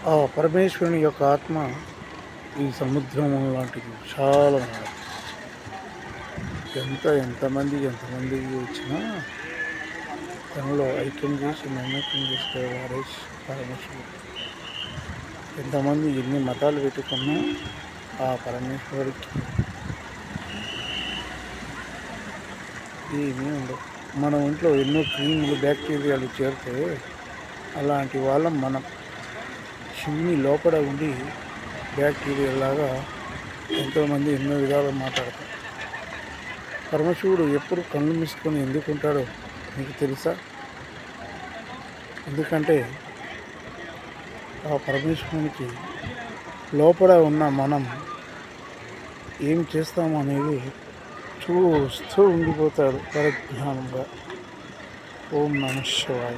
ఆ పరమేశ్వరుని యొక్క ఆత్మ ఈ సముద్రం లాంటిది చాలా ఉన్నది. ఎంతమంది వచ్చినా తనలో ఐక్యం చేసి మమేకం చేసుకునేవారే పరమేశ్వరుడు. ఎంతమంది ఎన్ని మతాలు పెట్టుకున్నా ఆ పరమేశ్వరుడికి ఏమీ ఉండవు. మన ఒంట్లో ఎన్నో క్రిములు బ్యాక్టీరియాలు చేరితే అలాంటి వాళ్ళం మనం. శివుని లోపల ఉండి బ్యాక్టీరియా లాగా ఎంతోమంది ఎన్నో విధాలుగా మాట్లాడతారు. పరమశివుడు ఎప్పుడు కళ్ళు మూసుకొని ఎందుకుంటాడో మీకు తెలుసా? ఎందుకంటే ఆ పరమేశ్వరునికి లోపల ఉన్న మనం ఏం చేస్తాము అనేది చూస్తూ ఉండిపోతాడు పరజ్ఞానంగా. ఓం నమః శివాయ.